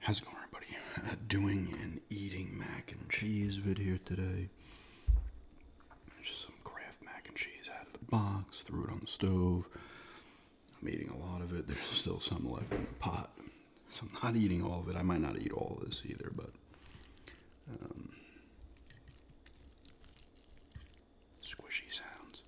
How's it going, everybody? Doing an eating mac and cheese video today. Just some Kraft mac and cheese out of the box, threw it on the stove. I'm eating a lot of it. There's still some left in the pot. So I'm not eating all of it. I might not eat all of this either, but squishy sounds.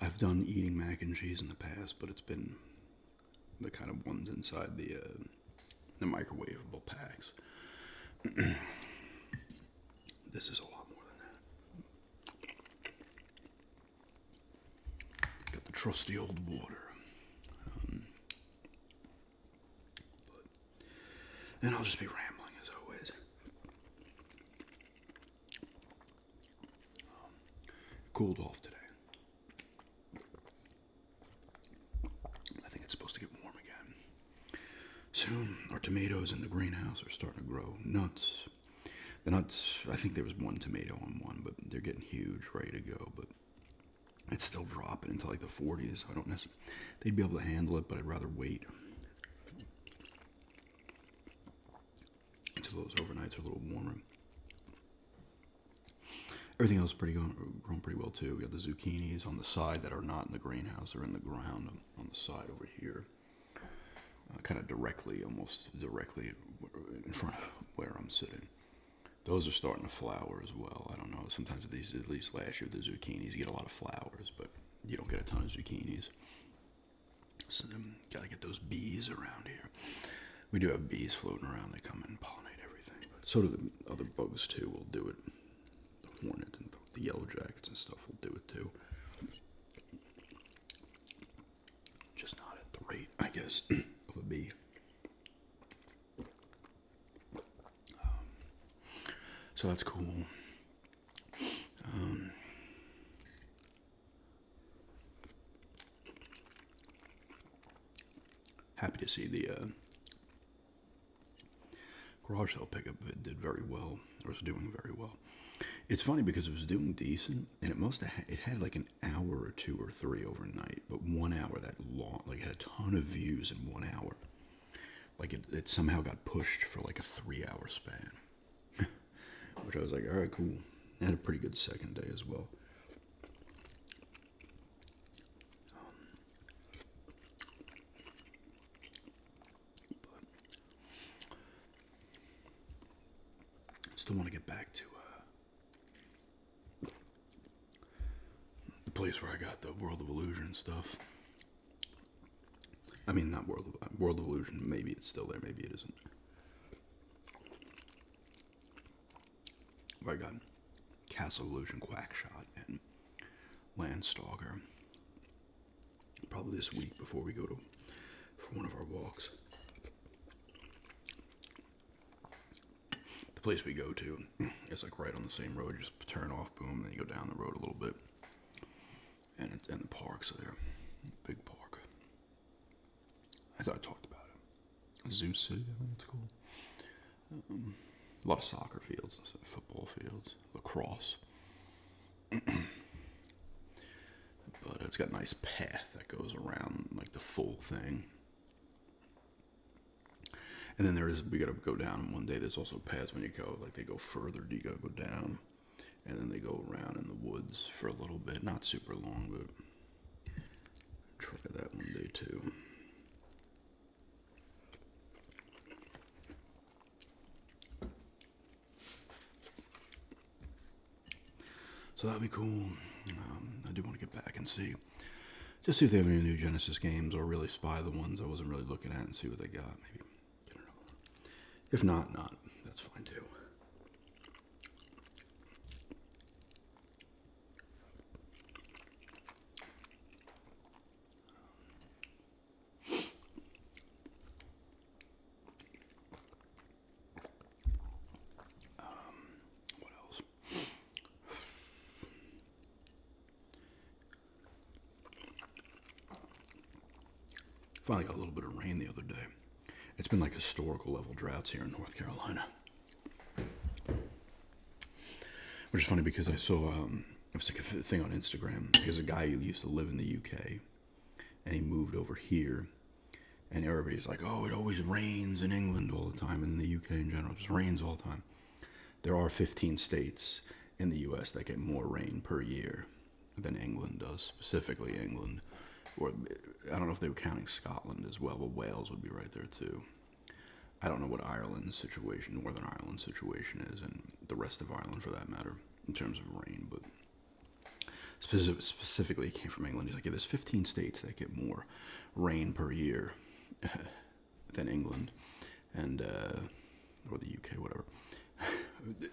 I've done eating mac and cheese in the past, but it's been the kind of ones inside the microwavable packs. This is a lot more than that. Got the trusty old water. And I'll just be rambling as always. Cooled off today. I think it's supposed to get warm again. Soon, our tomatoes in the greenhouse are starting to grow. Nuts. The nuts, I think there was one tomato on one, but they're getting huge, ready to go. But it's still dropping into like the 40s. I don't necessarily, they'd be able to handle it, but I'd rather wait until those overnights are a little warmer. Everything else is grown pretty well too. We got the zucchinis on the side that are not in the greenhouse; they're in the ground on the side over here, kind of almost directly in front of where I'm sitting. Those are starting to flower as well. I don't know. Sometimes with these, at least last year, the zucchinis, you get a lot of flowers, but you don't get a ton of zucchinis. So got to get those bees around here. We do have bees floating around. They come and pollinate everything. But so do the other bugs too. Will do it. The hornet and the yellow jackets and stuff will do it too. Just not at the rate, I guess, of a bee. So that's cool. Happy to see the garage sale pickup. It did very well. Or was doing very well. It's funny because it was doing decent, and it had like an hour or two or three overnight, but 1 hour that long, like it had a ton of views in 1 hour. Like it somehow got pushed for like a 3-hour span. Which I was like, all right, cool. I had a pretty good second day as well. Still want to get back to the place where I got the World of Illusion stuff. I mean, not World of Illusion. Maybe it's still there. Maybe it isn't. Where I got Castle Illusion, Quackshot, and Landstalker. Probably this week before we go for one of our walks. The place we go to is like right on the same road. You just turn off, boom, then you go down the road a little bit, and the parks are there. Big park. I thought I talked about it. Zoo City, I think it's called. A lot of soccer fields and stuff, football fields, lacrosse. But it's got a nice path that goes around like the full thing. And then we gotta go down one day. There's also paths when you go, like they go further, you gotta go down. And then they go around in the woods for a little bit. Not super long, but try that one day too. So that'd be cool. I do want to get back and see if they have any new Genesis games, or really spy the ones I wasn't really looking at and see what they got. Maybe get another one. If not, that's fine too. What else? Finally got a little bit of rain the other day. It's been like historical level droughts here in North Carolina. Which is funny because I saw, it was like a thing on Instagram. There's a guy who used to live in the UK, and he moved over here. And everybody's like, oh, it always rains in England all the time, and in the UK in general, it just rains all the time. There are 15 states in the US that get more rain per year than England does, specifically England. Or I don't know if they were counting Scotland as well, but Wales would be right there too. I don't know what Ireland's situation, Northern Ireland's situation is, and the rest of Ireland for that matter, in terms of rain. But specifically, it came from England. He's like, yeah, there's 15 states that get more rain per year than England, and or the UK, whatever.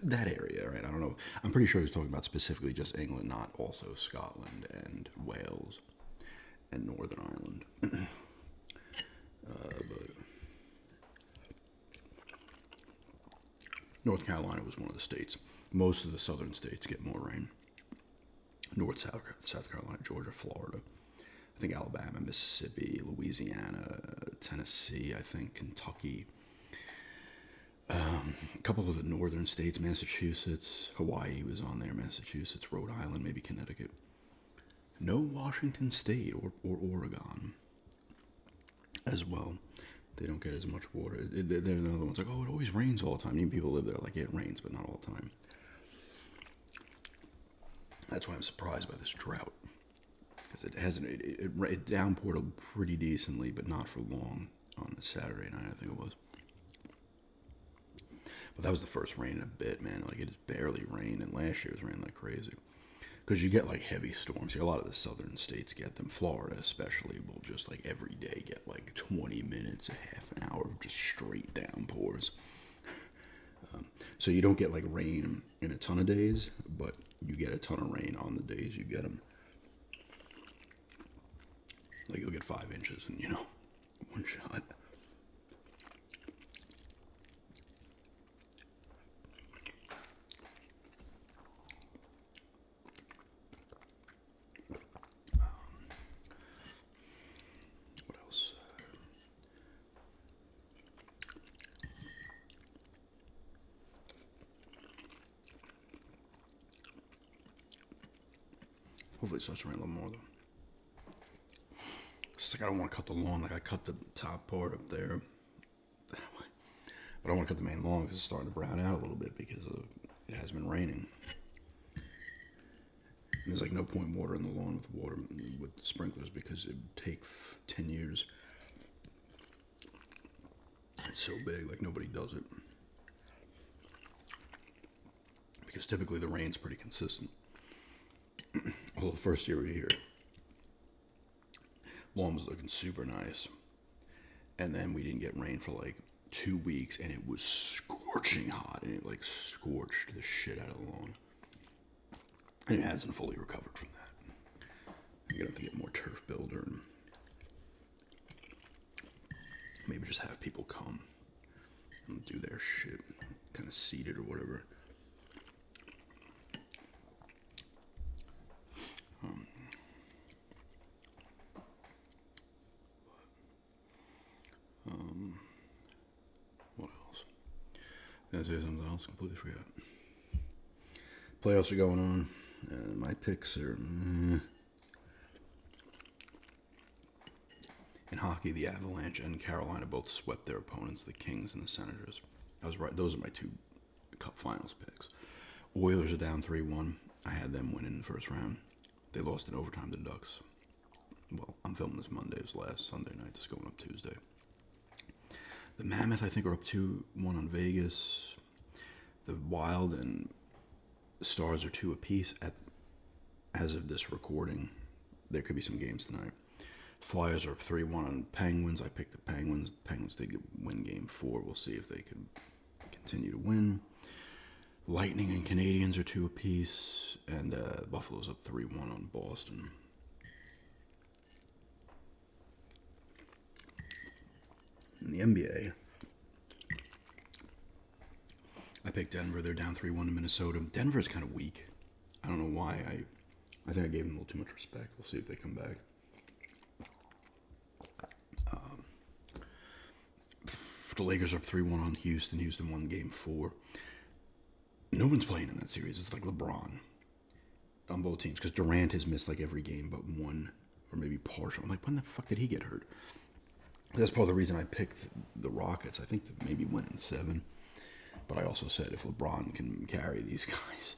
That area, right? I don't know. I'm pretty sure he was talking about specifically just England, not also Scotland and Wales and Northern Ireland. But North Carolina was one of the states. Most of the southern states get more rain. North, South Carolina, Georgia, Florida. I think Alabama, Mississippi, Louisiana, Tennessee, I think Kentucky. A couple of the northern states, Massachusetts, Hawaii was on there, Massachusetts, Rhode Island, maybe Connecticut. No Washington State or Oregon as well. They don't get as much water. They're the other ones like, oh, it always rains all the time. Even people live there like, yeah, it rains, but not all the time. That's why I'm surprised by this drought. Because it hasn't, it downpoured pretty decently, but not for long on Saturday night, I think it was. But that was the first rain in a bit, man. Like, it just barely rained, and last year it was raining like crazy. Because you get, like, heavy storms. A lot of the southern states get them. Florida, especially, will just, like, every day get, like, 20 minutes, a half an hour of just straight downpours. So you don't get, like, rain in a ton of days, but you get a ton of rain on the days you get them. Like, you'll get 5 inches in, one shot. Hopefully it starts to rain a little more, though. It's like I don't want to cut the lawn. Like, I cut the top part up there. But I don't want to cut the main lawn because it's starting to brown out a little bit because it has been raining. And there's, like, no point watering the lawn with sprinklers because it would take 10 years. It's so big, like, nobody does it. Because typically the rain's pretty consistent. Well, the first year we were here, lawn was looking super nice, and then we didn't get rain for like 2 weeks, and it was scorching hot, and it like scorched the shit out of the lawn. And it hasn't fully recovered from that. You're gonna have to get more turf builder and maybe just have people come and do their shit, kind of seed it or whatever. What else? Did I say something else? Completely forgot. Playoffs are going on, and my picks are. In hockey, the Avalanche and Carolina both swept their opponents, the Kings and the Senators. I was right. Those are my 2 Cup Finals picks. Oilers are down 3-1. I had them winning in the first round. They lost in overtime to the Ducks. Well, I'm filming this Monday. It was last Sunday night. It's going up Tuesday. The Mammoth, I think, are up 2-1 on Vegas. The Wild and the Stars are 2 apiece as of this recording. There could be some games tonight. Flyers are up 3-1 on Penguins. I picked the Penguins. The Penguins did win game 4. We'll see if they can continue to win. Lightning and Canadians are 2 apiece. And Buffalo's up 3-1 on Boston. In the NBA, I picked Denver. They're down 3-1 to Minnesota. Denver's kind of weak. I don't know why. I think I gave them a little too much respect. We'll see if they come back. The Lakers are up 3-1 on Houston. Houston won game 4. No one's playing in that series. It's like LeBron on both teams because Durant has missed like every game but one or maybe partial. I'm like, when the fuck did he get hurt? That's part of the reason I picked the Rockets. I think that maybe win in 7. But I also said if LeBron can carry these guys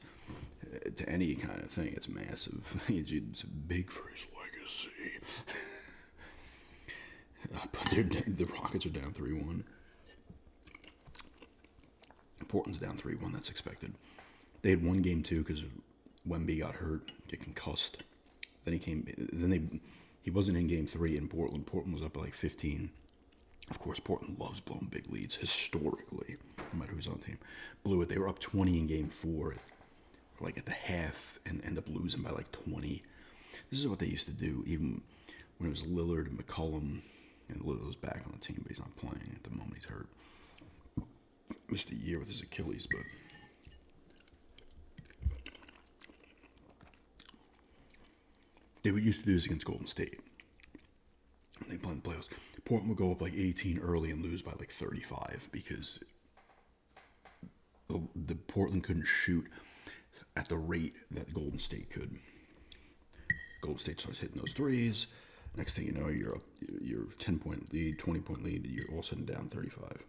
to any kind of thing, it's massive. It's big for his legacy. But the Rockets are down 3-1. Portland's down 3-1. That's expected. They had won game 2 because Wemby got hurt, get concussed. Then he came. Then he wasn't in game 3 in Portland. Portland was up by like 15. Of course, Portland loves blowing big leads historically, no matter who's on the team. Blew it. They were up 20 in game 4, like at the half, and end up losing by like 20. This is what they used to do, even when it was Lillard and McCollum, and Lillard was back on the team, but he's not playing at the moment. He's hurt. Missed a year with his Achilles, but they would used to do this against Golden State. They play in the playoffs. Portland would go up like 18 early and lose by like 35 because the Portland couldn't shoot at the rate that Golden State could. Golden State starts hitting those threes. Next thing you know, you're 10-point lead, 20-point lead. You're all of a sudden down 35.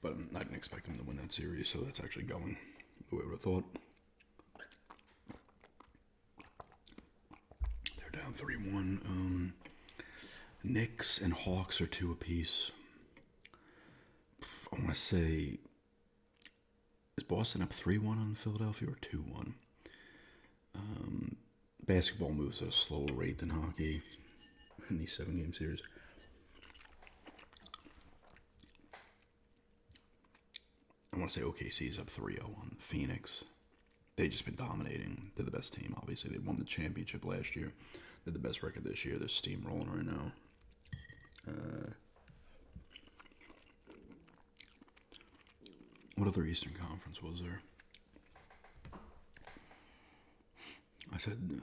But I didn't expect them to win that series, so that's actually going the way I would have thought. They're down 3-1. Knicks and Hawks are 2 apiece. I want to say, is Boston up 3-1 on Philadelphia or 2-1? Basketball moves at a slower rate than hockey in these 7-game series. I want to say OKC is up 3-0 on Phoenix. They've just been dominating. They're the best team, obviously. They won the championship last year. They're the best record this year. They're steamrolling right now. What other Eastern Conference was there? I said...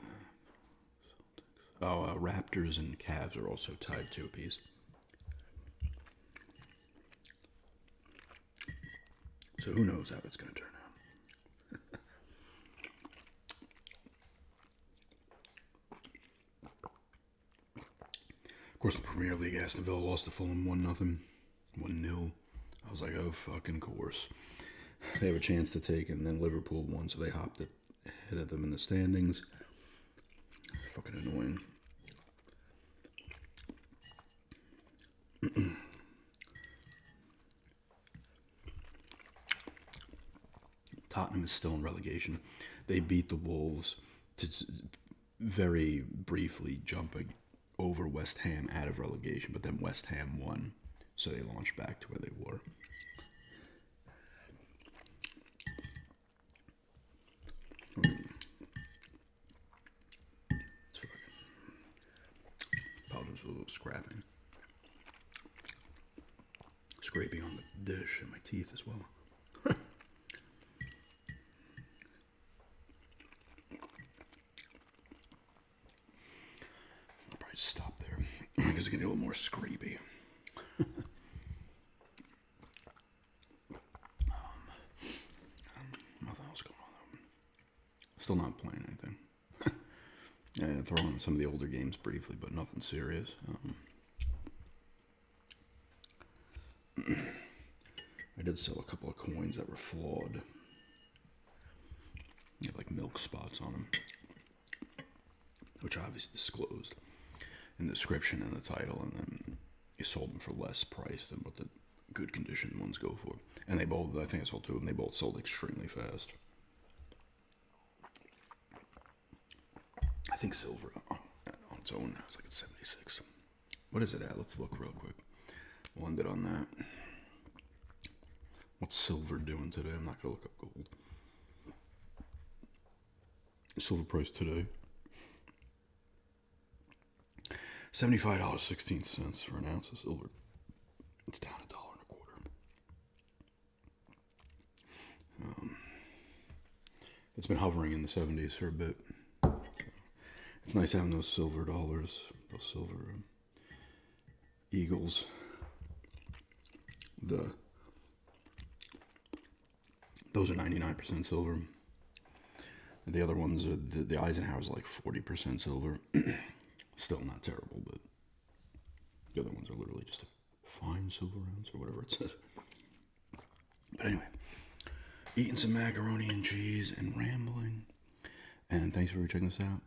Raptors and Cavs are also tied 2 apiece. So who knows how it's going to turn out. Of course, the Premier League, Aston Villa lost to Fulham 1-0. 1-0. I was like, oh, fucking course. They have a chance to take it, and then Liverpool won, so they hopped ahead of them in the standings. Fucking annoying. Tottenham is still in relegation. They beat the Wolves to very briefly jump over West Ham out of relegation, but then West Ham won, so they launched back to where they were. Apologies for a little scrapping. Scraping on the dish and my teeth as well. Stop there because it's going to get a little more scrapey. Nothing else going on. Still not playing anything. Yeah, throwing in some of the older games briefly, but nothing serious. I did sell a couple of coins that were flawed. They had like milk spots on them, which I obviously disclosed in the description and the title, and then you sold them for less price than what the good condition ones go for. And they both, I think I sold 2 of them, they both sold extremely fast. I think silver on its own now is like at 76. What is it at? Let's look real quick. We'll end it on that. What's silver doing today? I'm not going to look up gold. Silver price today. $75.16 for an ounce of silver. It's down $1.25. It's been hovering in the 70s for a bit. It's nice having those silver dollars, those silver eagles. Those are 99% silver. The other ones are the Eisenhower's like 40% silver. Still not terrible, but the other ones are literally just a fine silver ounce or whatever it says. But anyway, eating some macaroni and cheese and rambling. And thanks for checking this out.